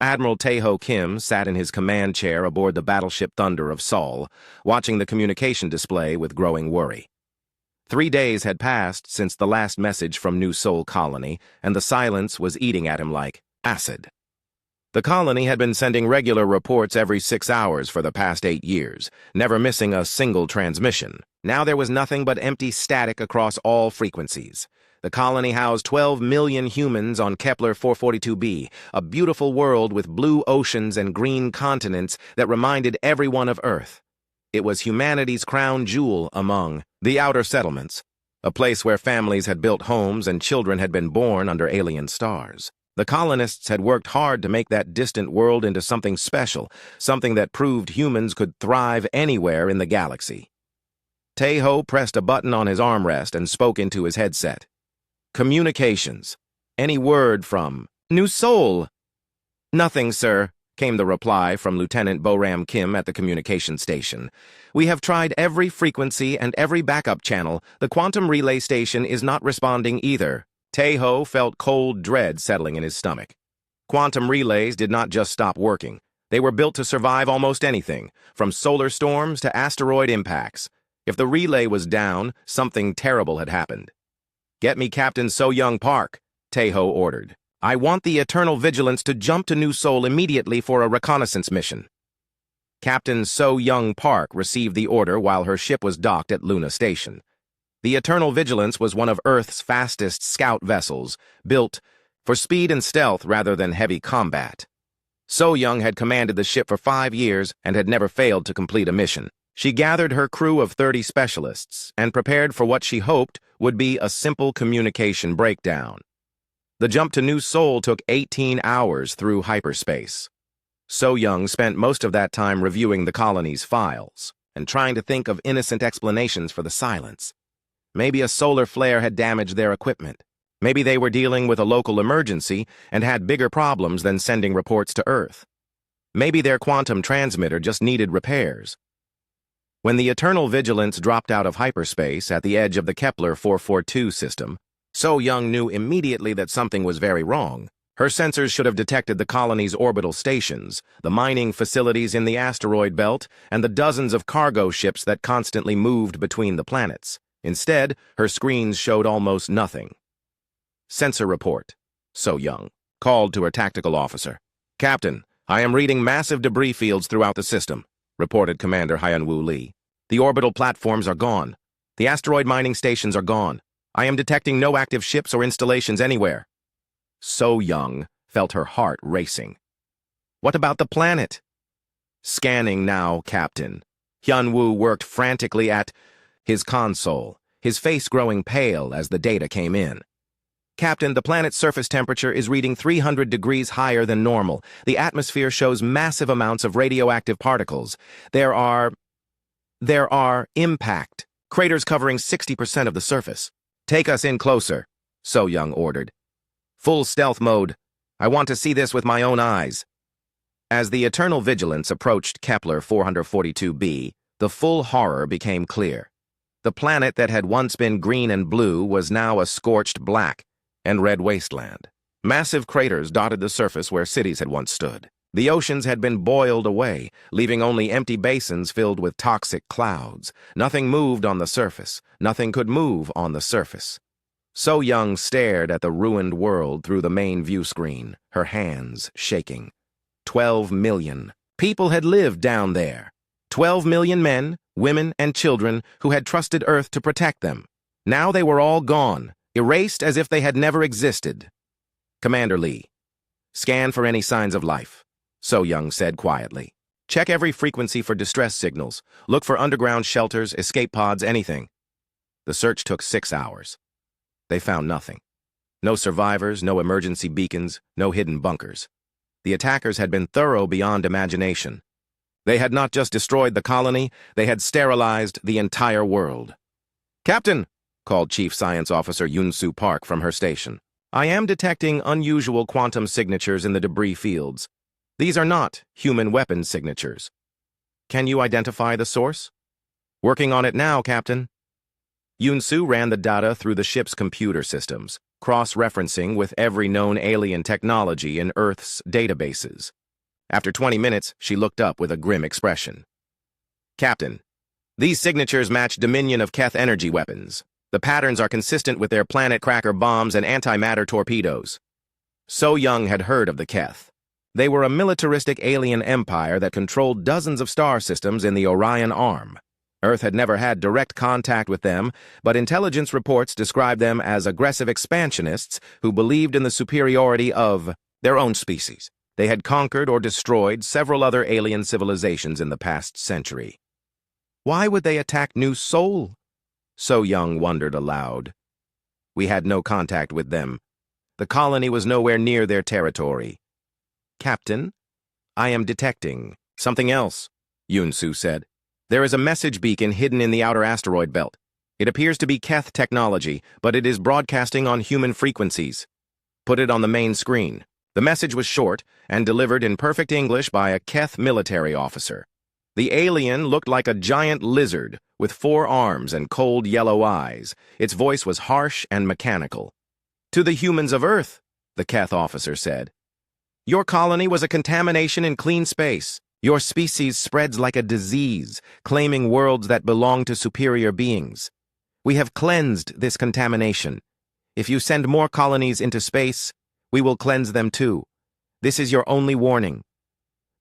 Admiral Tae-ho Kim sat in his command chair aboard the battleship Thunder of Seoul, watching the communication display with growing worry. 3 days had passed since the last message from New Seoul Colony, and the silence was eating at him like acid. The colony had been sending regular reports every 6 hours for the past 8 years, never missing a single transmission. Now there was nothing but empty static across all frequencies. The colony housed 12 million humans on Kepler 442b, a beautiful world with blue oceans and green continents that reminded everyone of Earth. It was humanity's crown jewel among the outer settlements, a place where families had built homes and children had been born under alien stars. The colonists had worked hard to make that distant world into something special, something that proved humans could thrive anywhere in the galaxy. Tae-ho pressed a button on his armrest and spoke into his headset. Communications. Any word from New Seoul? Nothing, sir, came the reply from Lieutenant Boram Kim at the communication station. We have tried every frequency and every backup channel. The quantum relay station is not responding either. Tae-ho felt cold dread settling in his stomach. Quantum relays did not just stop working. They were built to survive almost anything, from solar storms to asteroid impacts. If the relay was down, something terrible had happened. Get me Captain So-young Park, Tae-ho ordered. I want the Eternal Vigilance to jump to New Seoul immediately for a reconnaissance mission. Captain So-young Park received the order while her ship was docked at Luna Station. The Eternal Vigilance was one of Earth's fastest scout vessels, built for speed and stealth rather than heavy combat. So-young had commanded the ship for 5 years and had never failed to complete a mission. She gathered her crew of 30 specialists and prepared for what she hoped would be a simple communication breakdown. The jump to New Seoul took 18 hours through hyperspace. So-young spent most of that time reviewing the colony's files and trying to think of innocent explanations for the silence. Maybe a solar flare had damaged their equipment. Maybe they were dealing with a local emergency and had bigger problems than sending reports to Earth. Maybe their quantum transmitter just needed repairs. When the Eternal Vigilance dropped out of hyperspace at the edge of the Kepler 442 system, So-young knew immediately that something was very wrong. Her sensors should have detected the colony's orbital stations, the mining facilities in the asteroid belt, and the dozens of cargo ships that constantly moved between the planets. Instead, her screens showed almost nothing. Sensor report, So-young called to her tactical officer. Captain, I am reading massive debris fields throughout the system, reported Commander Hyun-woo Lee. The orbital platforms are gone. The asteroid mining stations are gone. I am detecting no active ships or installations anywhere. So-young felt her heart racing. What about the planet? Scanning now, Captain. Hyun-woo worked frantically at his console, his face growing pale as the data came in. Captain, the planet's surface temperature is reading 300 degrees higher than normal. The atmosphere shows massive amounts of radioactive particles. There are impact craters covering 60% of the surface. Take us in closer, So-young ordered. Full stealth mode. I want to see this with my own eyes. As the Eternal Vigilance approached Kepler 442b, the full horror became clear. The planet that had once been green and blue was now a scorched black and red wasteland. Massive craters dotted the surface where cities had once stood. The oceans had been boiled away, leaving only empty basins filled with toxic clouds. Nothing moved on the surface. Nothing could move on the surface. So-young stared at the ruined world through the main view screen, her hands shaking. 12 million people had lived down there. 12 million men, women, and children who had trusted Earth to protect them. Now they were all gone, erased as if they had never existed. Commander Lee, scan for any signs of life, So-young said quietly. Check every frequency for distress signals. Look for underground shelters, escape pods, anything. The search took 6 hours. They found nothing. No survivors, no emergency beacons, no hidden bunkers. The attackers had been thorough beyond imagination. They had not just destroyed the colony, they had sterilized the entire world. Captain, called Chief Science Officer Yoon-soo Park from her station. I am detecting unusual quantum signatures in the debris fields. These are not human weapon signatures. Can you identify the source? Working on it now, Captain. Yoon-soo ran the data through the ship's computer systems. cross-referencing with every known alien technology in Earth's databases. After 20 minutes, she looked up with a grim expression. Captain, these signatures match Dominion of Keth energy weapons. The patterns are consistent with their planet cracker bombs and antimatter torpedoes. So Young had heard of the Keth. They were a militaristic alien empire that controlled dozens of star systems in the Orion Arm. Earth had never had direct contact with them, but intelligence reports described them as aggressive expansionists who believed in the superiority of their own species. They had conquered or destroyed several other alien civilizations in the past century. Why would they attack New Sol? So Young wondered aloud. We had no contact with them. The colony was nowhere near their territory. Captain, I am detecting something else, Yunsu said. There is a message beacon hidden in the outer asteroid belt. It appears to be Keth technology, but it is broadcasting on human frequencies. Put it on the main screen. The message was short and delivered in perfect English by a Keth military officer. The alien looked like a giant lizard with 4 arms and cold yellow eyes. Its voice was harsh and mechanical. To the humans of Earth, the Keth officer said. Your colony was a contamination in clean space. Your species spreads like a disease, claiming worlds that belong to superior beings. We have cleansed this contamination. If you send more colonies into space, we will cleanse them too. This is your only warning.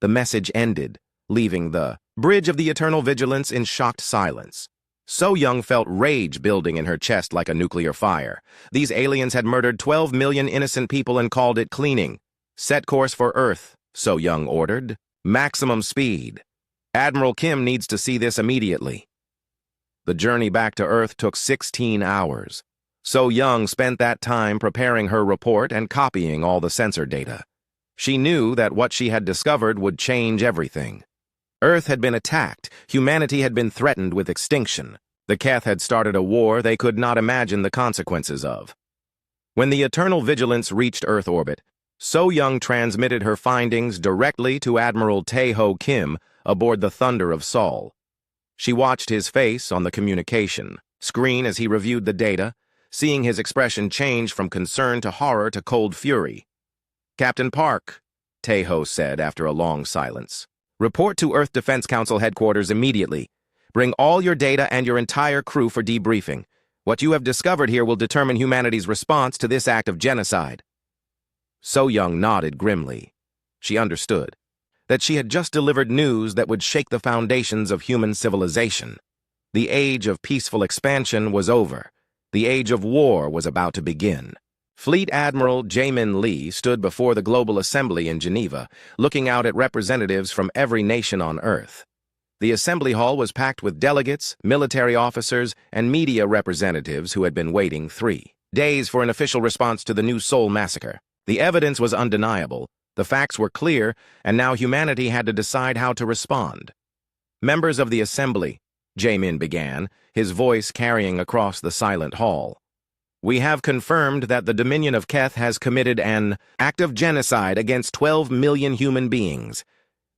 The message ended, leaving the Bridge of the Eternal Vigilance in shocked silence. So Young felt rage building in her chest like a nuclear fire. These aliens had murdered 12 million innocent people and called it cleaning. Set course for Earth, So Young ordered. Maximum speed. Admiral Kim needs to see this immediately. The journey back to Earth took 16 hours. So Young spent that time preparing her report and copying all the sensor data. She knew that what she had discovered would change everything. Earth had been attacked. Humanity had been threatened with extinction. The Keth had started a war they could not imagine the consequences of. When the Eternal Vigilance reached Earth orbit, So Young transmitted her findings directly to Admiral Tae-ho Kim aboard the Thunder of Sol. She watched his face on the communication screen as he reviewed the data, seeing his expression change from concern to horror to cold fury. Captain Park, Tae-ho said after a long silence. Report to Earth Defense Council headquarters immediately. Bring all your data and your entire crew for debriefing. What you have discovered here will determine humanity's response to this act of genocide. So Young nodded grimly. She understood that she had just delivered news that would shake the foundations of human civilization. The age of peaceful expansion was over. The age of war was about to begin. Fleet Admiral Jae-min Lee stood before the Global Assembly in Geneva, looking out at representatives from every nation on Earth. The assembly hall was packed with delegates, military officers, and media representatives who had been waiting 3 days for an official response to the New Sol massacre. The evidence was undeniable, the facts were clear, and now humanity had to decide how to respond. Members of the assembly, Jae-min began, his voice carrying across the silent hall. We have confirmed that the Dominion of Keth has committed an act of genocide against 12 million human beings.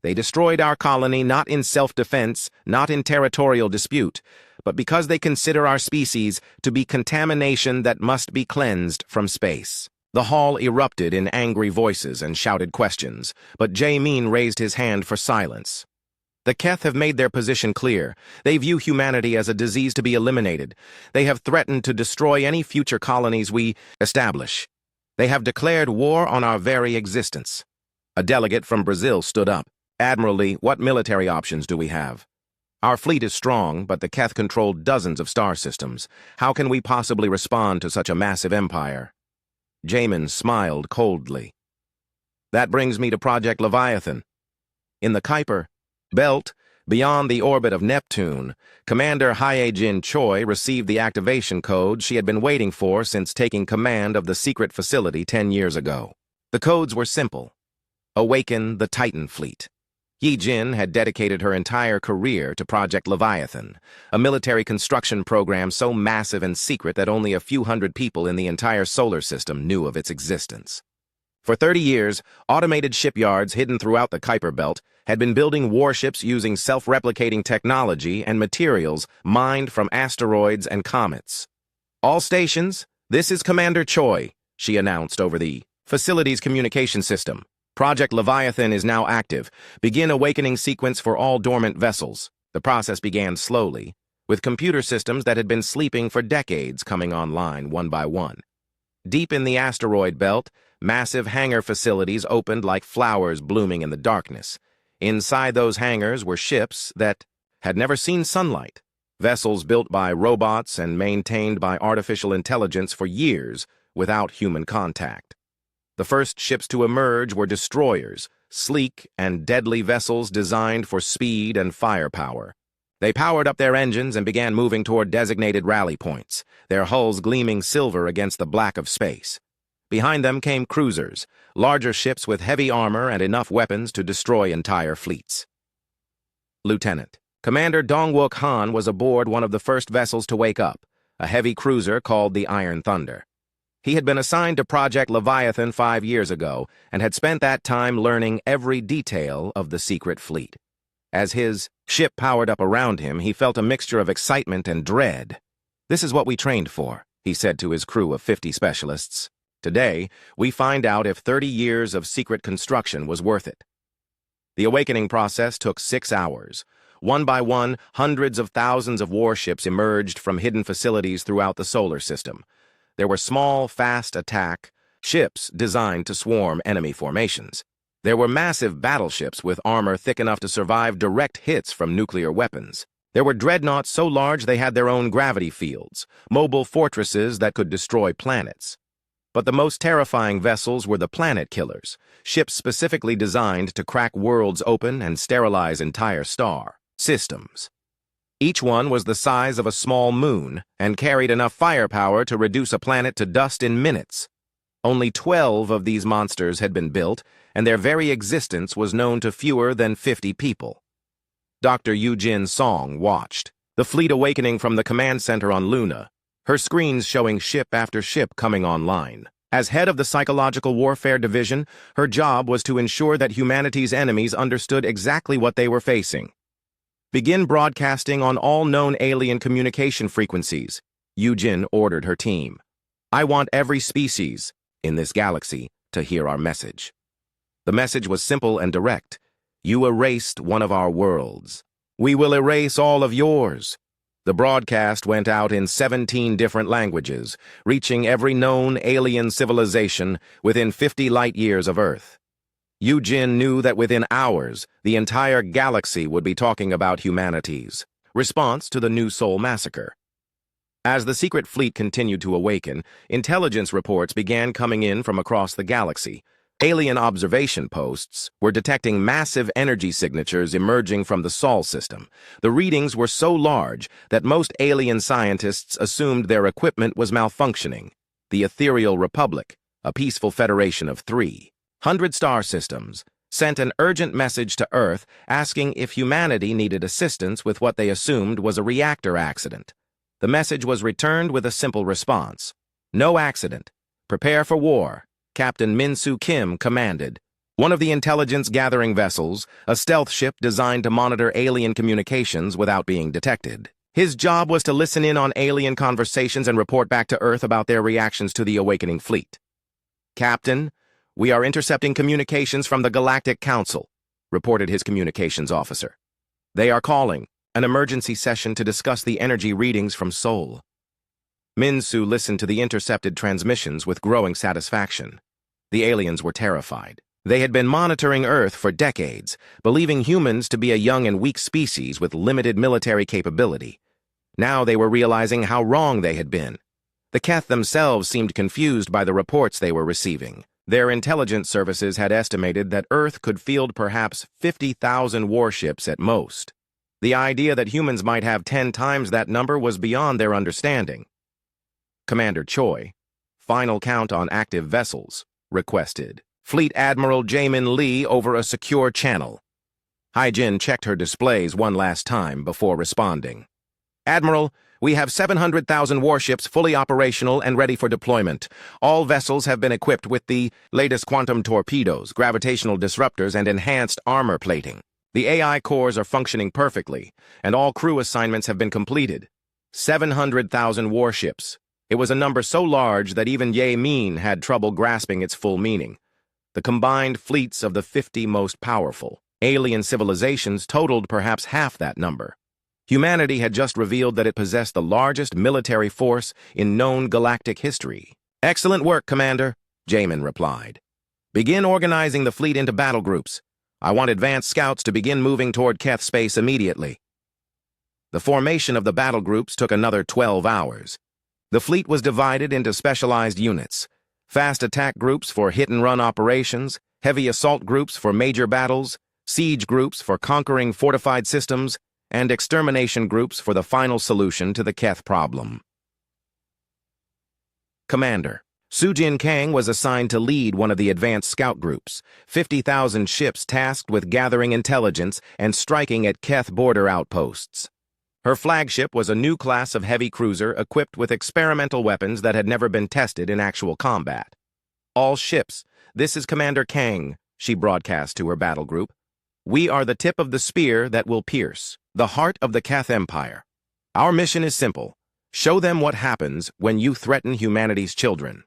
They destroyed our colony not in self-defense, not in territorial dispute, but because they consider our species to be contamination that must be cleansed from space. The hall erupted in angry voices and shouted questions, but Jae-min raised his hand for silence. The Keth have made their position clear. They view humanity as a disease to be eliminated. They have threatened to destroy any future colonies we establish. They have declared war on our very existence. A delegate from Brazil stood up. Admiral Lee, what military options do we have? Our fleet is strong, but the Keth control dozens of star systems. How can we possibly respond to such a massive empire? Jae-min smiled coldly. That brings me to Project Leviathan. In the Kuiper Belt, beyond the orbit of Neptune, Commander Hye-jin Choi received the activation code she had been waiting for since taking command of the secret facility 10 years ago. The codes were simple. Awaken the Titan fleet. Yi-jin had dedicated her entire career to Project Leviathan, a military construction program so massive and secret that only a few hundred people in the entire solar system knew of its existence. For 30 years, automated shipyards hidden throughout the Kuiper Belt had been building warships using self-replicating technology and materials mined from asteroids and comets. All stations, "This is Commander Choi," she announced over the facility's communication system. "Project Leviathan is now active. Begin awakening sequence for all dormant vessels." The process began slowly, with computer systems that had been sleeping for decades coming online one by one. Deep in the asteroid belt, massive hangar facilities opened like flowers blooming in the darkness. Inside those hangars were ships that had never seen sunlight, vessels built by robots and maintained by artificial intelligence for years without human contact. The first ships to emerge were destroyers, sleek and deadly vessels designed for speed and firepower. They powered up their engines and began moving toward designated rally points, their hulls gleaming silver against the black of space. Behind them came cruisers, larger ships with heavy armor and enough weapons to destroy entire fleets. Lieutenant Commander Dongwook Han was aboard one of the first vessels to wake up, a heavy cruiser called the Iron Thunder. He had been assigned to Project Leviathan 5 years ago and had spent that time learning every detail of the secret fleet. As his ship powered up around him, he felt a mixture of excitement and dread. "This is what we trained for," he said to his crew of 50 specialists. "Today, we find out if 30 years of secret construction was worth it." The awakening process took 6 hours. One by one, hundreds of thousands of warships emerged from hidden facilities throughout the solar system. There were small, fast attack ships designed to swarm enemy formations. There were massive battleships with armor thick enough to survive direct hits from nuclear weapons. There were dreadnoughts so large they had their own gravity fields, mobile fortresses that could destroy planets. But the most terrifying vessels were the planet killers, ships specifically designed to crack worlds open and sterilize entire star systems. Each one was the size of a small moon and carried enough firepower to reduce a planet to dust in minutes. Only 12 of these monsters had been built, and their very existence was known to fewer than 50 people. Dr. Eugene Song watched, the fleet awakening from the command center on Luna, her screens showing ship after ship coming online. As head of the Psychological Warfare Division, her job was to ensure that humanity's enemies understood exactly what they were facing. "Begin broadcasting on all known alien communication frequencies," Eugene ordered her team. "I want every species in this galaxy to hear our message." The message was simple and direct. "You erased one of our worlds. We will erase all of yours." The broadcast went out in 17 different languages, reaching every known alien civilization within 50 light-years of Earth. Eugene knew that within hours, the entire galaxy would be talking about humanity's response to the New Sol massacre. As the secret fleet continued to awaken, intelligence reports began coming in from across the galaxy. Alien observation posts were detecting massive energy signatures emerging from the Sol system. The readings were so large that most alien scientists assumed their equipment was malfunctioning. The Ethereal Republic, a peaceful federation of 300 star systems, sent an urgent message to Earth asking if humanity needed assistance with what they assumed was a reactor accident. The message was returned with a simple response: "No accident. Prepare for war," Captain Min-Soo Kim commanded. One of the intelligence-gathering vessels, a stealth ship designed to monitor alien communications without being detected. His job was to listen in on alien conversations and report back to Earth about their reactions to the awakening fleet. "Captain, we are intercepting communications from the Galactic Council," reported his communications officer. "They are calling an emergency session to discuss the energy readings from Sol." Min-Soo listened to the intercepted transmissions with growing satisfaction. The aliens were terrified. They had been monitoring Earth for decades, believing humans to be a young and weak species with limited military capability. Now they were realizing how wrong they had been. The Keth themselves seemed confused by the reports they were receiving. Their intelligence services had estimated that Earth could field perhaps 50,000 warships at most. The idea that humans might have 10 times that number was beyond their understanding. Commander Choi, final count on active vessels, requested. Fleet Admiral Jamin Lee over a secure channel. Hai-Jin checked her displays one last time before responding. "Admiral, we have 700,000 warships fully operational and ready for deployment. All vessels have been equipped with the latest quantum torpedoes, gravitational disruptors, and enhanced armor plating. The AI cores are functioning perfectly, and all crew assignments have been completed. 700,000 warships. It was a number so large that even Ye Min had trouble grasping its full meaning. The combined fleets of the 50 most powerful alien civilizations totaled perhaps half that number. Humanity had just revealed that it possessed the largest military force in known galactic history. "Excellent work, Commander," Jamin replied. "Begin organizing the fleet into battle groups. I want advanced scouts to begin moving toward Keth space immediately." The formation of the battle groups took another 12 hours. The fleet was divided into specialized units: fast attack groups for hit-and-run operations, heavy assault groups for major battles, siege groups for conquering fortified systems, and extermination groups for the final solution to the Keth problem. Commander. Sujin Kang was assigned to lead one of the advanced scout groups, 50,000 ships tasked with gathering intelligence and striking at Keth border outposts. Her flagship was a new class of heavy cruiser equipped with experimental weapons that had never been tested in actual combat. "All ships, this is Commander Kang," she broadcast to her battle group. "We are the tip of the spear that will pierce the heart of the Keth Empire. Our mission is simple: show them what happens when you threaten humanity's children."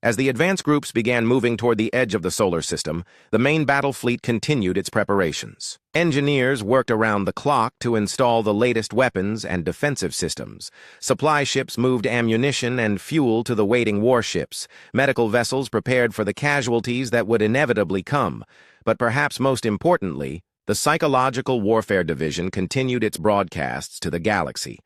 As the advance groups began moving toward the edge of the solar system, the main battle fleet continued its preparations. Engineers worked around the clock to install the latest weapons and defensive systems. Supply ships moved ammunition and fuel to the waiting warships. Medical vessels prepared for the casualties that would inevitably come. But perhaps most importantly, the Psychological Warfare Division continued its broadcasts to the galaxy.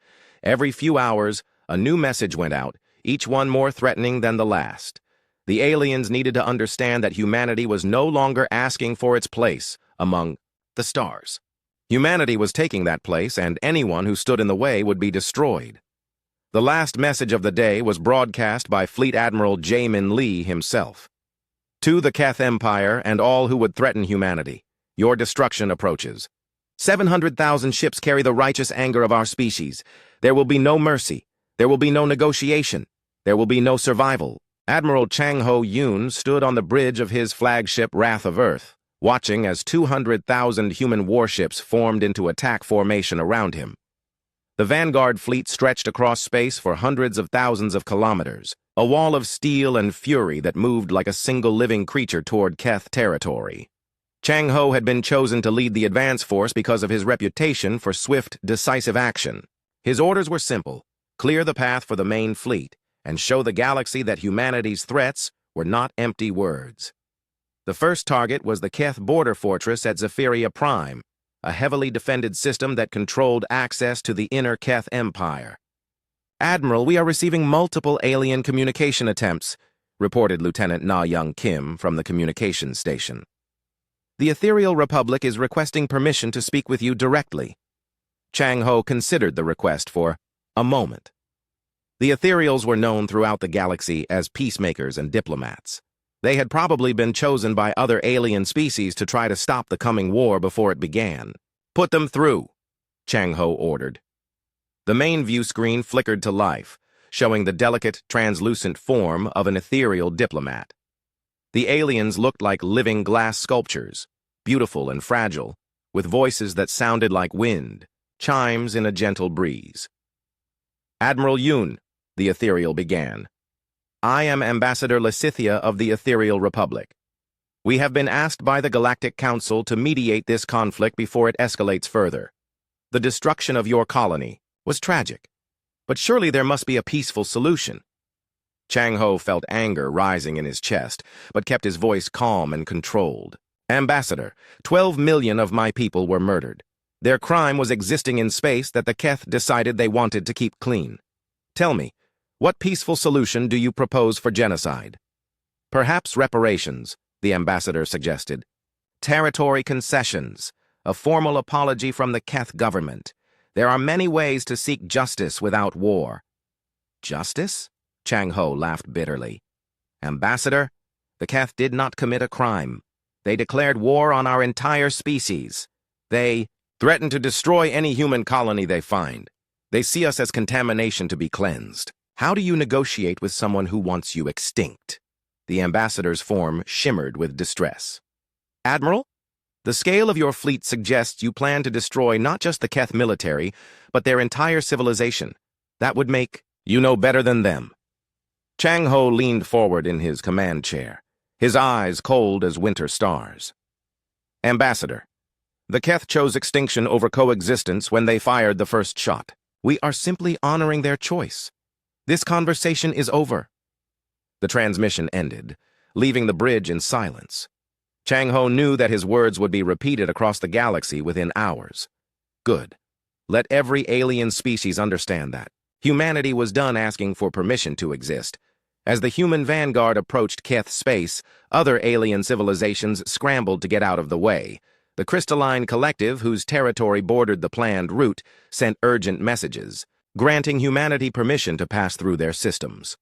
Every few hours, a new message went out, each one more threatening than the last. The aliens needed to understand that humanity was no longer asking for its place among the stars. Humanity was taking that place, and anyone who stood in the way would be destroyed. The last message of the day was broadcast by Fleet Admiral Jamin Lee himself. "To the Keth Empire and all who would threaten humanity, your destruction approaches. 700,000 ships carry the righteous anger of our species. There will be no mercy. There will be no negotiation. There will be no survival." Admiral Chang Ho-Yoon stood on the bridge of his flagship Wrath of Earth, watching as 200,000 human warships formed into attack formation around him. The Vanguard fleet stretched across space for hundreds of thousands of kilometers, a wall of steel and fury that moved like a single living creature toward Keth territory. Chang Ho had been chosen to lead the advance force because of his reputation for swift, decisive action. His orders were simple: clear the path for the main fleet, and show the galaxy that humanity's threats were not empty words. The first target was the Keth border fortress at Zephyria Prime, a heavily defended system that controlled access to the inner Keth Empire. "Admiral, we are receiving multiple alien communication attempts," reported Lieutenant Na Young Kim from the communications station. "The Ethereal Republic is requesting permission to speak with you directly." Chang Ho considered the request for a moment. The Ethereals were known throughout the galaxy as peacemakers and diplomats. They had probably been chosen by other alien species to try to stop the coming war before it began. "Put them through," Chang Ho ordered. The main view screen flickered to life, showing the delicate, translucent form of an ethereal diplomat. The aliens looked like living glass sculptures, beautiful and fragile, with voices that sounded like wind, chimes in a gentle breeze. "Admiral Yoon," the Ethereal began. "I am Ambassador Lysithia of the Ethereal Republic. We have been asked by the Galactic Council to mediate this conflict before it escalates further. The destruction of your colony was tragic, but surely there must be a peaceful solution." Chang Ho felt anger rising in his chest, but kept his voice calm and controlled. "Ambassador, 12 million of my people were murdered. Their crime was existing in space that the Keth decided they wanted to keep clean. Tell me, what peaceful solution do you propose for genocide?" "Perhaps reparations," the ambassador suggested. "Territory concessions, a formal apology from the Keth government. There are many ways to seek justice without war." "Justice?" Chang Ho laughed bitterly. "Ambassador, the Keth did not commit a crime. They declared war on our entire species. They threaten to destroy any human colony they find. They see us as contamination to be cleansed. How do you negotiate with someone who wants you extinct?" The ambassador's form shimmered with distress. "Admiral, the scale of your fleet suggests you plan to destroy not just the Keth military, but their entire civilization. That would make You know better than them. Chang Ho leaned forward in his command chair, his eyes cold as winter stars. Ambassador, the Keth chose extinction over coexistence when they fired the first shot. We are simply honoring their choice. This conversation is over. The transmission ended, leaving the bridge in silence. Chang Ho knew that his words would be repeated across the galaxy within hours. Good. Let every alien species understand that. Humanity was done asking for permission to exist. As the human vanguard approached Keth space, other alien civilizations scrambled to get out of the way. The Crystalline Collective, whose territory bordered the planned route, sent urgent messages, granting humanity permission to pass through their systems.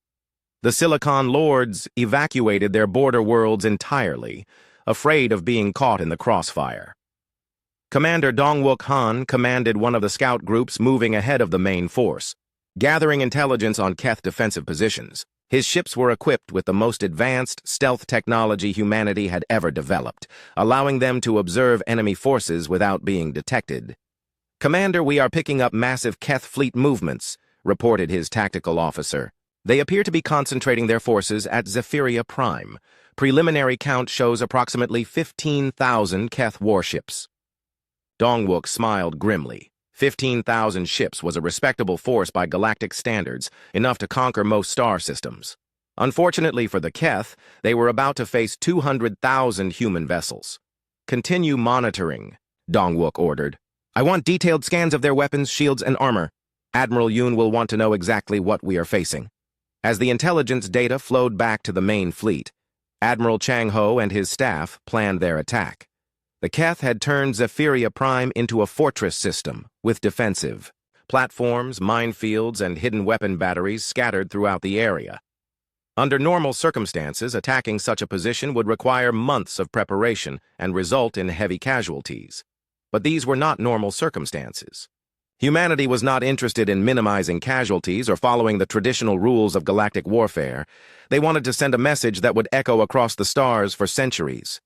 The Silicon Lords evacuated their border worlds entirely, afraid of being caught in the crossfire. Commander Dongwook Han commanded one of the scout groups moving ahead of the main force, gathering intelligence on Keth defensive positions. His ships were equipped with the most advanced stealth technology humanity had ever developed, allowing them to observe enemy forces without being detected. Commander, we are picking up massive Keth fleet movements, reported his tactical officer. They appear to be concentrating their forces at Zephyria Prime. Preliminary count shows approximately 15,000 Keth warships. Dongwook smiled grimly. 15,000 ships was a respectable force by galactic standards, enough to conquer most star systems. Unfortunately for the Keth, they were about to face 200,000 human vessels. Continue monitoring, Dongwook ordered. I want detailed scans of their weapons, shields, and armor. Admiral Yoon will want to know exactly what we are facing. As the intelligence data flowed back to the main fleet, Admiral Chang Ho and his staff planned their attack. The Keth had turned Zephyria Prime into a fortress system, with defensive platforms, minefields, and hidden weapon batteries scattered throughout the area. Under normal circumstances, attacking such a position would require months of preparation and result in heavy casualties. But these were not normal circumstances. Humanity was not interested in minimizing casualties or following the traditional rules of galactic warfare. They wanted to send a message that would echo across the stars for centuries.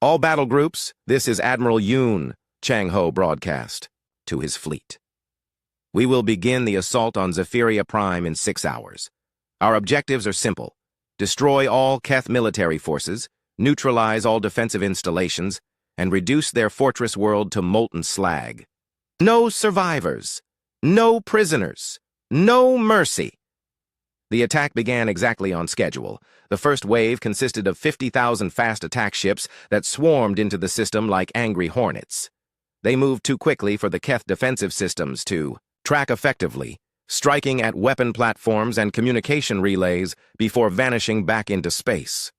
All battle groups, this is Admiral Yoon, Chang Ho broadcast to his fleet. We will begin the assault on Zephyria Prime in 6 hours. Our objectives are simple. Destroy all Keth military forces, neutralize all defensive installations, and reduce their fortress world to molten slag. No survivors, no prisoners, no mercy. The attack began exactly on schedule. The first wave consisted of 50,000 fast attack ships that swarmed into the system like angry hornets. They moved too quickly for the Keth defensive systems to track effectively, striking at weapon platforms and communication relays before vanishing back into space.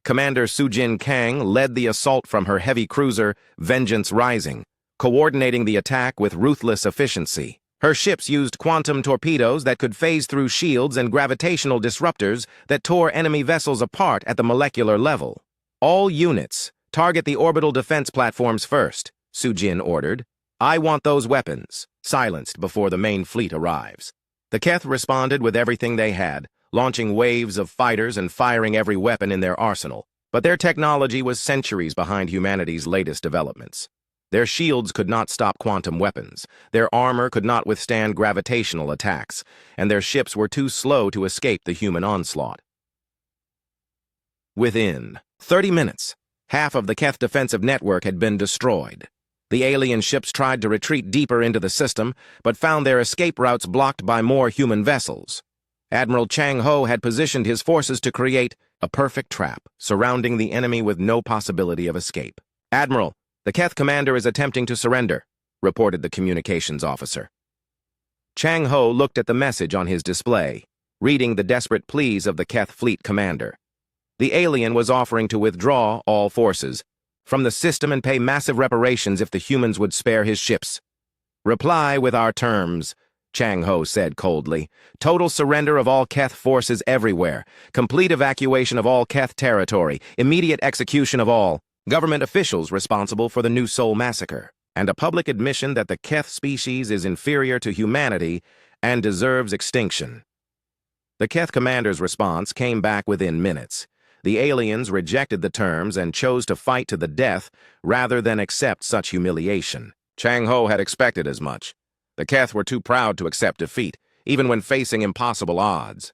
Commander Sujin Kang led the assault from her heavy cruiser, Vengeance Rising, coordinating the attack with ruthless efficiency. Her ships used quantum torpedoes that could phase through shields and gravitational disruptors that tore enemy vessels apart at the molecular level. All units, target the orbital defense platforms first, Sujin ordered. I want those weapons silenced before the main fleet arrives. The Keth responded with everything they had, launching waves of fighters and firing every weapon in their arsenal. But their technology was centuries behind humanity's latest developments. Their shields could not stop quantum weapons, their armor could not withstand gravitational attacks, and their ships were too slow to escape the human onslaught. Within 30 minutes, half of the Keth defensive network had been destroyed. The alien ships tried to retreat deeper into the system, but found their escape routes blocked by more human vessels. Admiral Chang Ho had positioned his forces to create a perfect trap, surrounding the enemy with no possibility of escape. Admiral, the Keth commander is attempting to surrender, reported the communications officer. Chang Ho looked at the message on his display, reading the desperate pleas of the Keth fleet commander. The alien was offering to withdraw all forces from the system and pay massive reparations if the humans would spare his ships. Reply with our terms, Chang Ho said coldly. Total surrender of all Keth forces everywhere, complete evacuation of all Keth territory, immediate execution of all government officials responsible for the New Soul massacre, and a public admission that the Keth species is inferior to humanity and deserves extinction. The Keth commander's response came back within minutes. The aliens rejected the terms and chose to fight to the death rather than accept such humiliation. Chang Ho had expected as much. The Keth were too proud to accept defeat, even when facing impossible odds.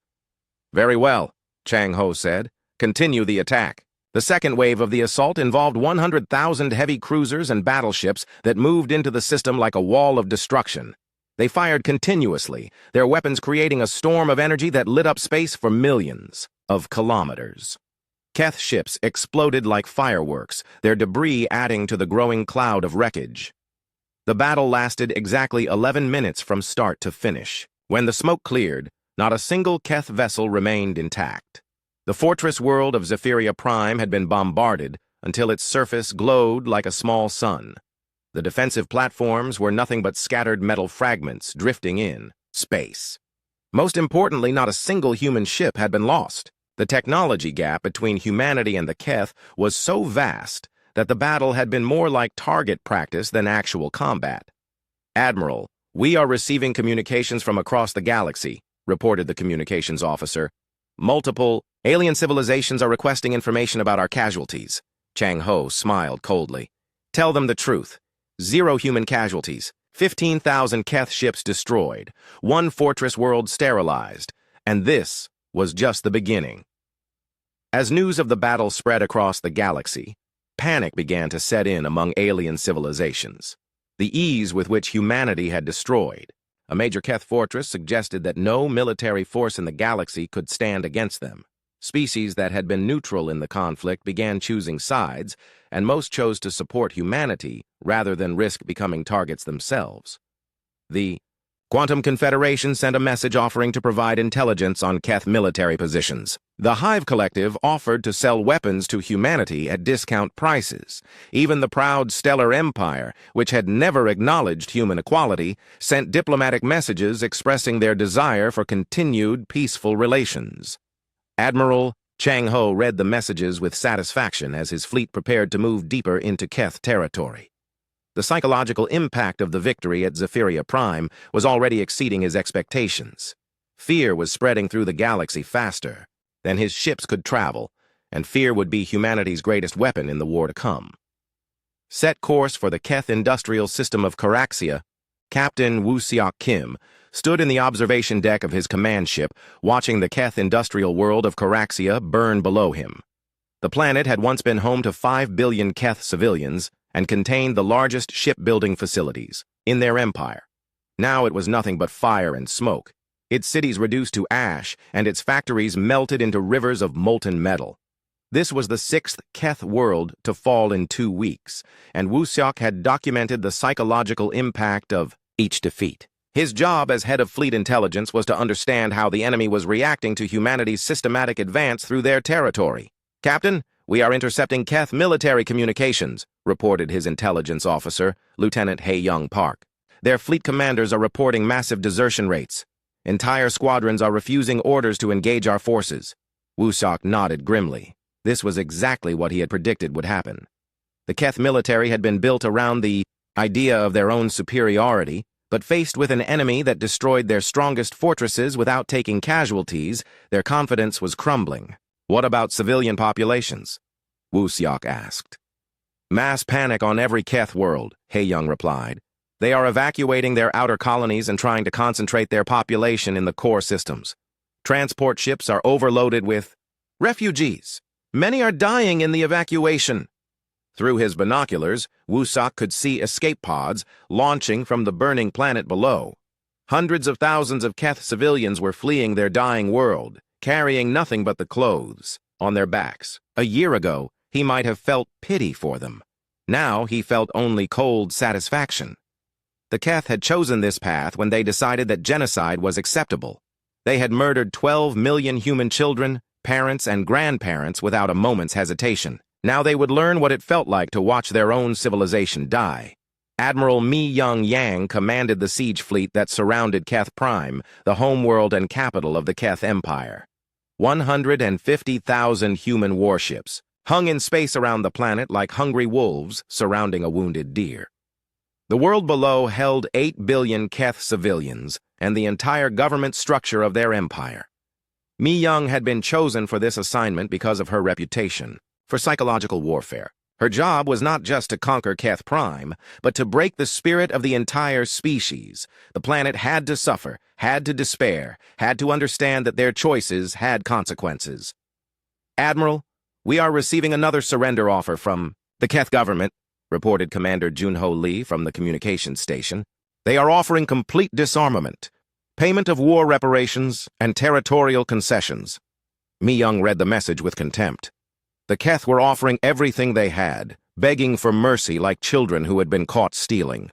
"Very well," Chang Ho said. "Continue the attack." The second wave of the assault involved 100,000 heavy cruisers and battleships that moved into the system like a wall of destruction. They fired continuously, their weapons creating a storm of energy that lit up space for millions of kilometers. Keth ships exploded like fireworks, their debris adding to the growing cloud of wreckage. The battle lasted exactly 11 minutes from start to finish. When the smoke cleared, not a single Keth vessel remained intact. The fortress world of Zephyria Prime had been bombarded until its surface glowed like a small sun. The defensive platforms were nothing but scattered metal fragments drifting in space. Most importantly, not a single human ship had been lost. The technology gap between humanity and the Keth was so vast that the battle had been more like target practice than actual combat. "Admiral, we are receiving communications from across the galaxy," reported the communications officer. "Multiple alien civilizations are requesting information about our casualties." Chang Ho smiled coldly. "Tell them the truth. 0 human casualties, 15,000 Keth ships destroyed, 1 fortress world sterilized, and this was just the beginning." As news of the battle spread across the galaxy, panic began to set in among alien civilizations. The ease with which humanity had destroyed a major Keth fortress suggested that no military force in the galaxy could stand against them. Species that had been neutral in the conflict began choosing sides, and most chose to support humanity rather than risk becoming targets themselves. The Quantum Confederation sent a message offering to provide intelligence on Keth military positions. The Hive Collective offered to sell weapons to humanity at discount prices. Even the proud Stellar Empire, which had never acknowledged human equality, sent diplomatic messages expressing their desire for continued peaceful relations. Admiral Chang Ho read the messages with satisfaction as his fleet prepared to move deeper into Keth territory. The psychological impact of the victory at Zephyria Prime was already exceeding his expectations. Fear was spreading through the galaxy faster than his ships could travel, and fear would be humanity's greatest weapon in the war to come. Set course for the Keth industrial system of Caraxia, Captain Woo-Seok Kim stood in the observation deck of his command ship, watching the Keth industrial world of Caraxia burn below him. The planet had once been home to 5 billion Keth civilians and contained the largest shipbuilding facilities in their empire. Now it was nothing but fire and smoke, its cities reduced to ash and its factories melted into rivers of molten metal. This was the 6th Keth world to fall in 2 weeks, and Woo-Seok had documented the psychological impact of each defeat. His job as head of fleet intelligence was to understand how the enemy was reacting to humanity's systematic advance through their territory. "Captain, we are intercepting Keth military communications," reported his intelligence officer, Lieutenant Hae-Young Park. "Their fleet commanders are reporting massive desertion rates. Entire squadrons are refusing orders to engage our forces." Woo-Seok nodded grimly. This was exactly what he had predicted would happen. The Keth military had been built around the idea of their own superiority, but faced with an enemy that destroyed their strongest fortresses without taking casualties, their confidence was crumbling. "What about civilian populations?" Woo-Seok asked. "Mass panic on every Keth world," Hae-Young replied. "They are evacuating their outer colonies and trying to concentrate their population in the core systems. Transport ships are overloaded with refugees. Many are dying in the evacuation." Through his binoculars, Woo-Seok could see escape pods launching from the burning planet below. Hundreds of thousands of Keth civilians were fleeing their dying world, carrying nothing but the clothes on their backs. A year ago, he might have felt pity for them. Now he felt only cold satisfaction. The Keth had chosen this path when they decided that genocide was acceptable. They had murdered 12 million human children, parents, and grandparents without a moment's hesitation. Now they would learn what it felt like to watch their own civilization die. Admiral Mi-Young-Yang commanded the siege fleet that surrounded Keth Prime, the homeworld and capital of the Keth Empire. 150,000 human warships hung in space around the planet like hungry wolves surrounding a wounded deer. The world below held 8 billion Keth civilians and the entire government structure of their empire. Mi-Young had been chosen for this assignment because of her reputation for psychological warfare. Her job was not just to conquer Keth Prime, but to break the spirit of the entire species. The planet had to suffer, had to despair, had to understand that their choices had consequences. "Admiral, we are receiving another surrender offer from the Keth government," reported Commander Junho Lee from the communications station. "They are offering complete disarmament, payment of war reparations, and territorial concessions." Mi Young read the message with contempt. The Keth were offering everything they had, begging for mercy like children who had been caught stealing.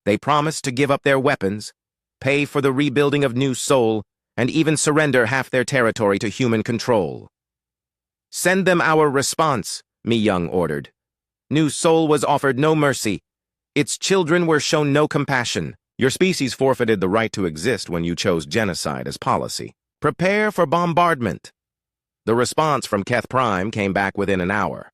They promised to give up their weapons, pay for the rebuilding of New Sol, and even surrender half their territory to human control. "Send them our response," Mi Young ordered. "New Sol was offered no mercy. Its children were shown no compassion. Your species forfeited the right to exist when you chose genocide as policy. Prepare for bombardment." The response from Keth Prime came back within an hour.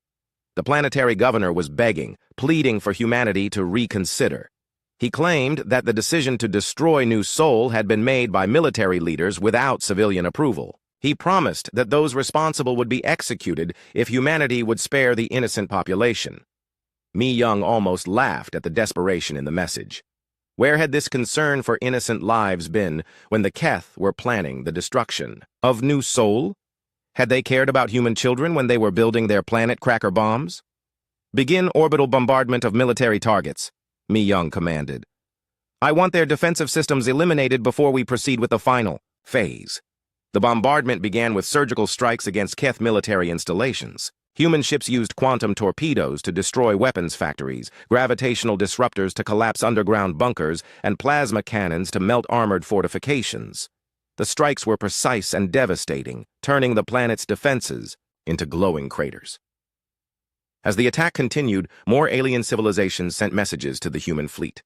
The planetary governor was begging, pleading for humanity to reconsider. He claimed that the decision to destroy New Sol had been made by military leaders without civilian approval. He promised that those responsible would be executed if humanity would spare the innocent population. Mi Young almost laughed at the desperation in the message. Where had this concern for innocent lives been when the Keth were planning the destruction of New Sol? Had they cared about human children when they were building their planet cracker bombs? "Begin orbital bombardment of military targets," Mi Young commanded. "I want their defensive systems eliminated before we proceed with the final phase." The bombardment began with surgical strikes against Keth military installations. Human ships used quantum torpedoes to destroy weapons factories, gravitational disruptors to collapse underground bunkers, and plasma cannons to melt armored fortifications. The strikes were precise and devastating, turning the planet's defenses into glowing craters. As the attack continued, more alien civilizations sent messages to the human fleet.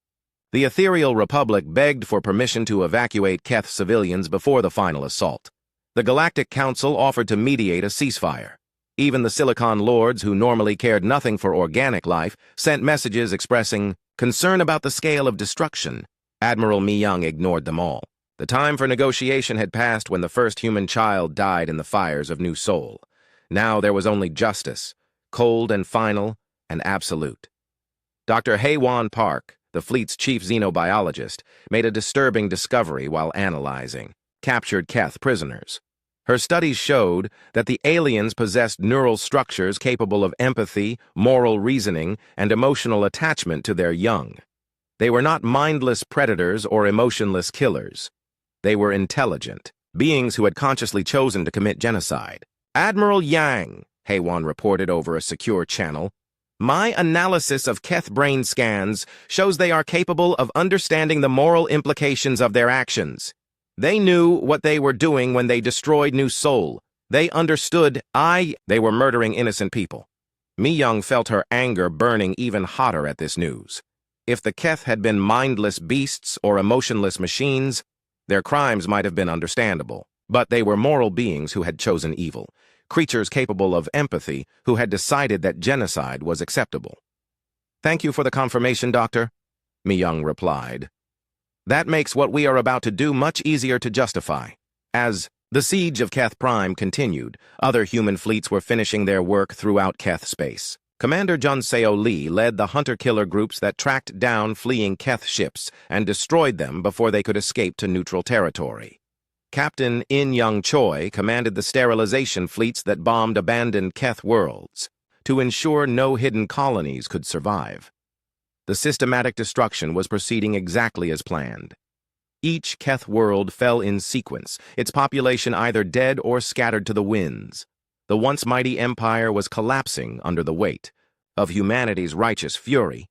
The Ethereal Republic begged for permission to evacuate Keth civilians before the final assault. The Galactic Council offered to mediate a ceasefire. Even the Silicon Lords, who normally cared nothing for organic life, sent messages expressing concern about the scale of destruction. Admiral Mi Young ignored them all. The time for negotiation had passed when the first human child died in the fires of New Sol. Now there was only justice, cold and final and absolute. Dr. Haewon Park, the fleet's chief xenobiologist, made a disturbing discovery while analyzing captured Keth prisoners. Her studies showed that the aliens possessed neural structures capable of empathy, moral reasoning, and emotional attachment to their young. They were not mindless predators or emotionless killers. They were intelligent, beings who had consciously chosen to commit genocide. "Admiral Yang," Haewon reported over a secure channel, "my analysis of Keth brain scans shows they are capable of understanding the moral implications of their actions. They knew what they were doing when they destroyed New Sol. They understood they were murdering innocent people." Mi Young felt her anger burning even hotter at this news. If the Keth had been mindless beasts or emotionless machines, their crimes might have been understandable. But they were moral beings who had chosen evil, creatures capable of empathy who had decided that genocide was acceptable. "Thank you for the confirmation, Doctor," Mi Young replied. "That makes what we are about to do much easier to justify." As the siege of Keth Prime continued, other human fleets were finishing their work throughout Keth space. Commander Junseo Lee led the hunter-killer groups that tracked down fleeing Keth ships and destroyed them before they could escape to neutral territory. Captain In Young Choi commanded the sterilization fleets that bombed abandoned Keth worlds to ensure no hidden colonies could survive. The systematic destruction was proceeding exactly as planned. Each Keth world fell in sequence, its population either dead or scattered to the winds. The once mighty empire was collapsing under the weight of humanity's righteous fury.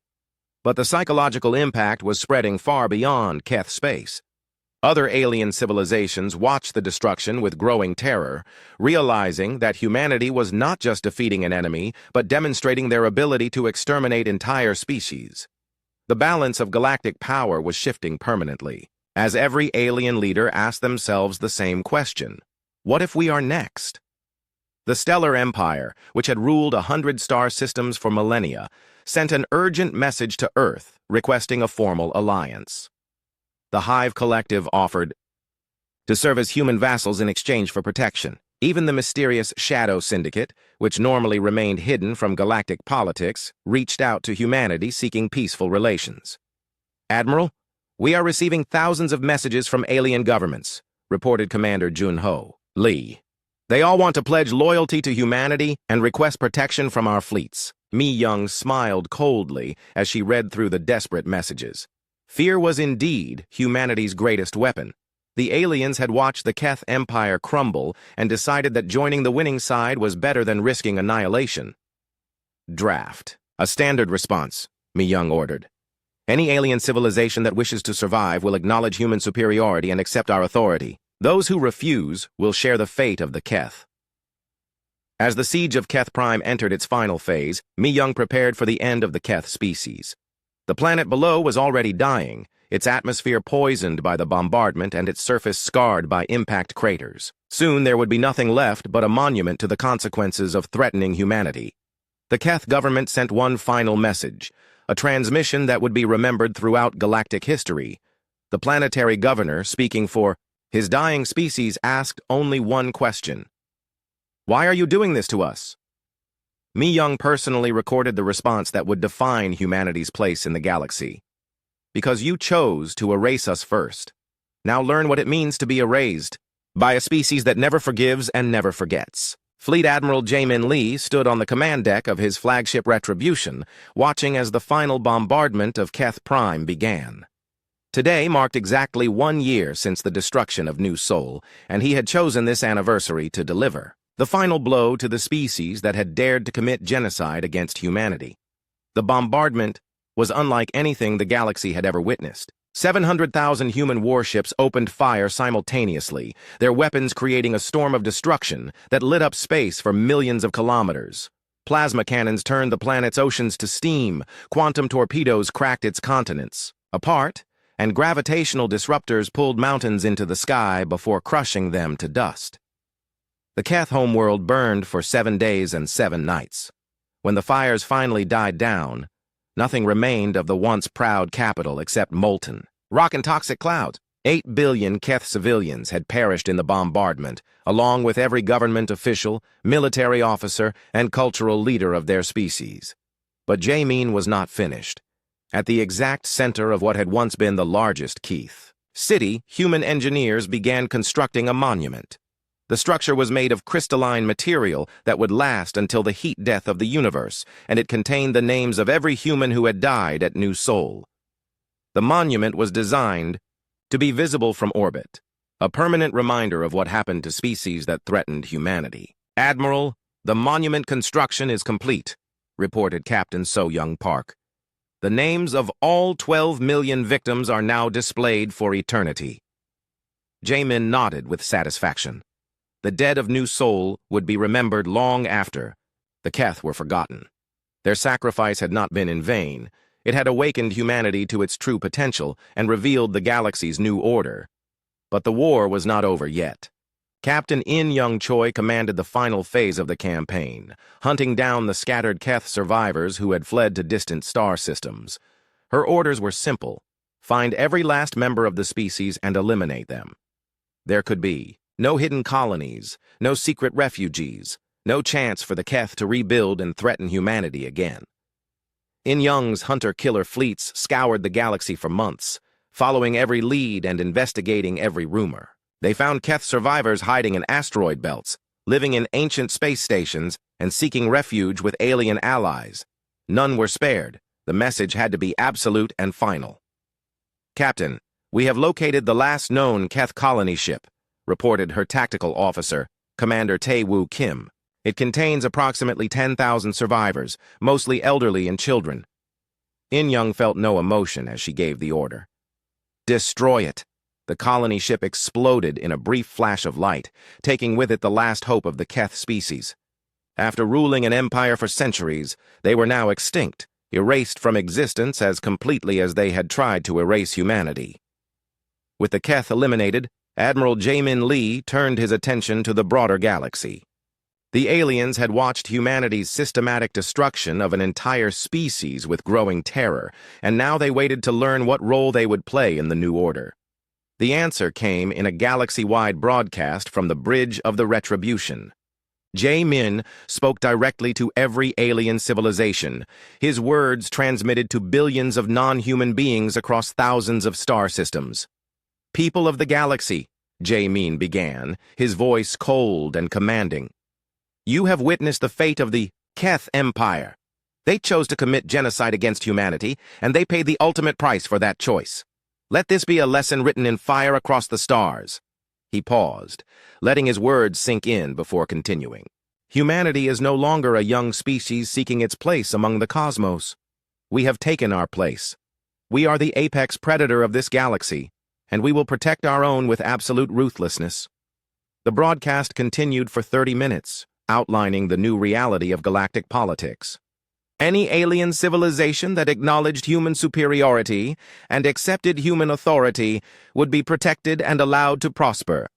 But the psychological impact was spreading far beyond Keth space. Other alien civilizations watched the destruction with growing terror, realizing that humanity was not just defeating an enemy, but demonstrating their ability to exterminate entire species. The balance of galactic power was shifting permanently, as every alien leader asked themselves the same question: what if we are next? The Stellar Empire, which had ruled 100 star systems for millennia, sent an urgent message to Earth requesting a formal alliance. The Hive Collective offered to serve as human vassals in exchange for protection. Even the mysterious Shadow Syndicate, which normally remained hidden from galactic politics, reached out to humanity seeking peaceful relations. "Admiral, we are receiving thousands of messages from alien governments," reported Commander Junho Lee. "They all want to pledge loyalty to humanity and request protection from our fleets." Mi Young smiled coldly as she read through the desperate messages. Fear was indeed humanity's greatest weapon. The aliens had watched the Keth Empire crumble and decided that joining the winning side was better than risking annihilation. "Draft. A standard response," Mi Young ordered. "Any alien civilization that wishes to survive will acknowledge human superiority and accept our authority. Those who refuse will share the fate of the Keth." As the siege of Keth Prime entered its final phase, Mi Young prepared for the end of the Keth species. The planet below was already dying, its atmosphere poisoned by the bombardment and its surface scarred by impact craters. Soon there would be nothing left but a monument to the consequences of threatening humanity. The Keth government sent one final message, a transmission that would be remembered throughout galactic history. The planetary governor, speaking for his dying species, asked only one question: "Why are you doing this to us?" Mi Young personally recorded the response that would define humanity's place in the galaxy. "Because you chose to erase us first. Now learn what it means to be erased by a species that never forgives and never forgets." Fleet Admiral Jamin Lee stood on the command deck of his flagship Retribution, watching as the final bombardment of Keth Prime began. Today marked exactly 1 year since the destruction of New Sol, and he had chosen this anniversary to deliver the final blow to the species that had dared to commit genocide against humanity. The bombardment was unlike anything the galaxy had ever witnessed. 700,000 human warships opened fire simultaneously, their weapons creating a storm of destruction that lit up space for millions of kilometers. Plasma cannons turned the planet's oceans to steam, quantum torpedoes cracked its continents apart, and gravitational disruptors pulled mountains into the sky before crushing them to dust. The Keth homeworld burned for 7 days and 7 nights. When the fires finally died down, nothing remained of the once proud capital except molten rock and toxic clouds. 8 billion Keth civilians had perished in the bombardment, along with every government official, military officer, and cultural leader of their species. But Jamin was not finished. At the exact center of what had once been the largest Keth city, human engineers began constructing a monument. The structure was made of crystalline material that would last until the heat death of the universe, and it contained the names of every human who had died at New Sol. The monument was designed to be visible from orbit, a permanent reminder of what happened to species that threatened humanity. "Admiral, the monument construction is complete," reported Captain So Young Park. "The names of all 12 million victims are now displayed for eternity." Jamin nodded with satisfaction. The dead of New Sol would be remembered long after the Keth were forgotten. Their sacrifice had not been in vain. It had awakened humanity to its true potential and revealed the galaxy's new order. But the war was not over yet. Captain In Young Choi commanded the final phase of the campaign, hunting down the scattered Keth survivors who had fled to distant star systems. Her orders were simple: find every last member of the species and eliminate them. There could be no hidden colonies, no secret refugees, no chance for the Keth to rebuild and threaten humanity again. In Young's hunter-killer fleets scoured the galaxy for months, following every lead and investigating every rumor. They found Keth survivors hiding in asteroid belts, living in ancient space stations, and seeking refuge with alien allies. None were spared. The message had to be absolute and final. "Captain, we have located the last known Keth colony ship," reported her tactical officer, Commander Tae-Woo Kim. "It contains approximately 10,000 survivors, mostly elderly and children." In Young felt no emotion as she gave the order. "Destroy it." The colony ship exploded in a brief flash of light, taking with it the last hope of the Keth species. After ruling an empire for centuries, they were now extinct, erased from existence as completely as they had tried to erase humanity. With the Keth eliminated, Admiral Jamin Lee turned his attention to the broader galaxy. The aliens had watched humanity's systematic destruction of an entire species with growing terror, and now they waited to learn what role they would play in the new order. The answer came in a galaxy-wide broadcast from the bridge of the Retribution. Jae-min spoke directly to every alien civilization, his words transmitted to billions of non-human beings across thousands of star systems. "People of the galaxy," Jae-min began, his voice cold and commanding. "You have witnessed the fate of the Keth Empire. They chose to commit genocide against humanity, and they paid the ultimate price for that choice. Let this be a lesson written in fire across the stars." He paused, letting his words sink in before continuing. "Humanity is no longer a young species seeking its place among the cosmos. We have taken our place. We are the apex predator of this galaxy, and we will protect our own with absolute ruthlessness." The broadcast continued for 30 minutes, outlining the new reality of galactic politics. Any alien civilization that acknowledged human superiority and accepted human authority would be protected and allowed to prosper.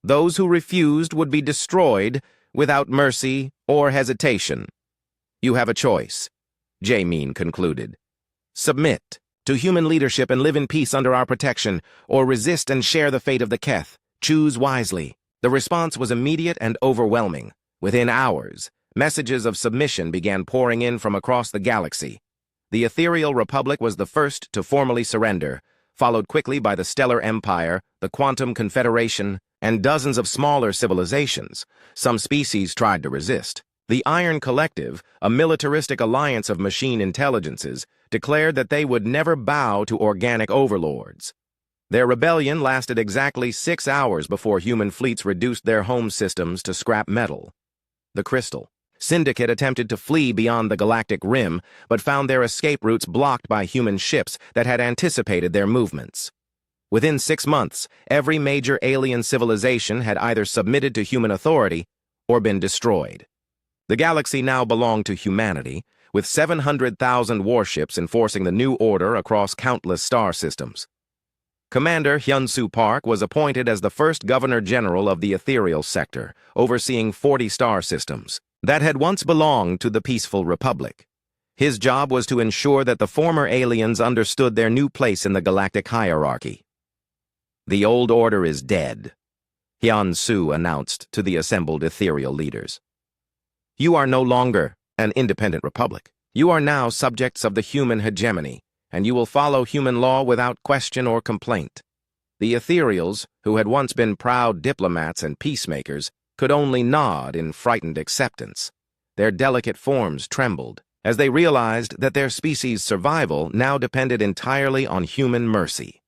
Those who refused would be destroyed without mercy or hesitation. "You have a choice," Jae-min concluded. "Submit to human leadership and live in peace under our protection, or resist and share the fate of the Keth. Choose wisely." The response was immediate and overwhelming. Within hours, messages of submission began pouring in from across the galaxy. The Ethereal Republic was the first to formally surrender, followed quickly by the Stellar Empire, the Quantum Confederation, and dozens of smaller civilizations. Some species tried to resist. The Iron Collective, a militaristic alliance of machine intelligences, declared that they would never bow to organic overlords. Their rebellion lasted exactly 6 hours before human fleets reduced their home systems to scrap metal. The Crystal Syndicate attempted to flee beyond the galactic rim, but found their escape routes blocked by human ships that had anticipated their movements. Within 6 months, every major alien civilization had either submitted to human authority or been destroyed. The galaxy now belonged to humanity, with 700,000 warships enforcing the new order across countless star systems. Commander Hyun-Soo Park was appointed as the first Governor-General of the Ethereal Sector, overseeing 40 star systems that had once belonged to the peaceful Republic. His job was to ensure that the former aliens understood their new place in the galactic hierarchy. "The old order is dead," Hyun-Soo announced to the assembled ethereal leaders. "You are no longer an independent republic. You are now subjects of the human hegemony, and you will follow human law without question or complaint." The ethereals, who had once been proud diplomats and peacemakers, could only nod in frightened acceptance. Their delicate forms trembled as they realized that their species' survival now depended entirely on human mercy.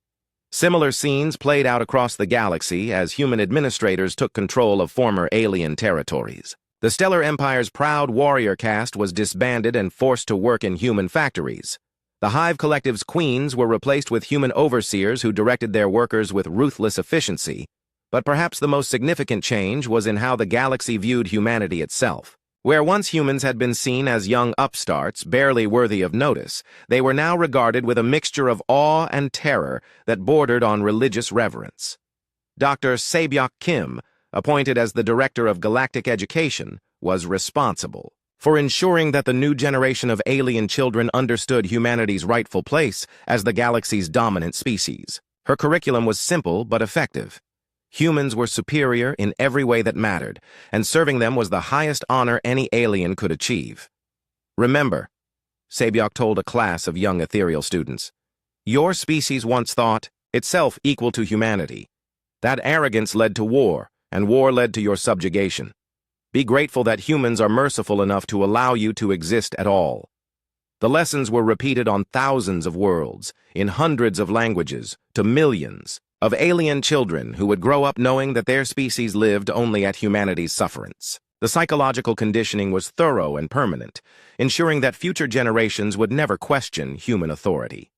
Similar scenes played out across the galaxy as human administrators took control of former alien territories. The Stellar Empire's proud warrior caste was disbanded and forced to work in human factories. The Hive Collective's queens were replaced with human overseers who directed their workers with ruthless efficiency. But perhaps the most significant change was in how the galaxy viewed humanity itself. Where once humans had been seen as young upstarts, barely worthy of notice, they were now regarded with a mixture of awe and terror that bordered on religious reverence. Dr. Sae-byuk Kim, appointed as the Director of Galactic Education, was responsible for ensuring that the new generation of alien children understood humanity's rightful place as the galaxy's dominant species. Her curriculum was simple but effective. Humans were superior in every way that mattered, and serving them was the highest honor any alien could achieve. "Remember," Sae-byuk told a class of young ethereal students, "your species once thought itself equal to humanity. That arrogance led to war, and war led to your subjugation. Be grateful that humans are merciful enough to allow you to exist at all." The lessons were repeated on thousands of worlds, in hundreds of languages, to millions of alien children who would grow up knowing that their species lived only at humanity's sufferance. The psychological conditioning was thorough and permanent, ensuring that future generations would never question human authority.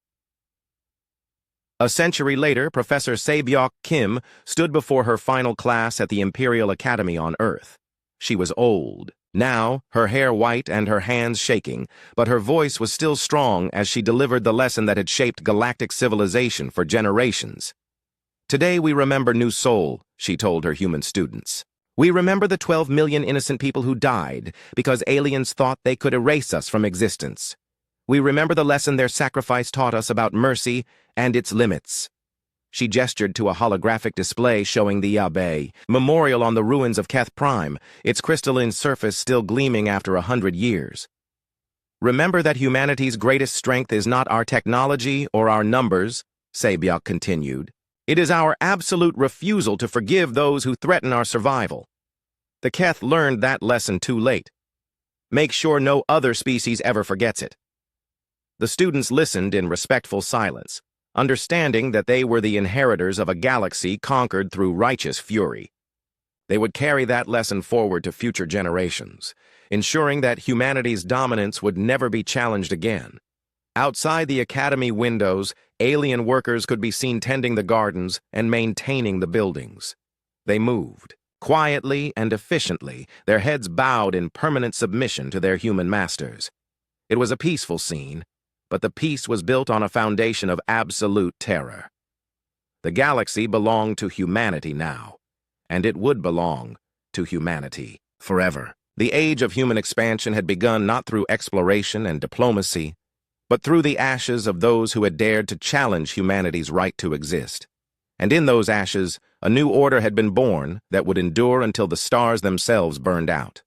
A century later, Professor Sae-byuk Kim stood before her final class at the Imperial Academy on Earth. She was old, now, her hair white and her hands shaking, but her voice was still strong as she delivered the lesson that had shaped galactic civilization for generations. "Today we remember New Seoul," she told her human students. "We remember the 12 million innocent people who died because aliens thought they could erase us from existence. We remember the lesson their sacrifice taught us about mercy and its limits." She gestured to a holographic display showing the Yabe memorial on the ruins of Keth Prime, its crystalline surface still gleaming after 100 years. Remember that humanity's greatest strength is not our technology or our numbers, Sabiak continued. It is our absolute refusal to forgive those who threaten our survival. The Keth learned that lesson too late. Make sure no other species ever forgets it. The students listened in respectful silence, understanding that they were the inheritors of a galaxy conquered through righteous fury. They would carry that lesson forward to future generations, ensuring that humanity's dominance would never be challenged again. Outside the academy windows, alien workers could be seen tending the gardens and maintaining the buildings. They moved, quietly and efficiently, their heads bowed in permanent submission to their human masters. It was a peaceful scene, but the peace was built on a foundation of absolute terror. The galaxy belonged to humanity now, and it would belong to humanity forever. The age of human expansion had begun not through exploration and diplomacy, but through the ashes of those who had dared to challenge humanity's right to exist. And in those ashes, a new order had been born that would endure until the stars themselves burned out.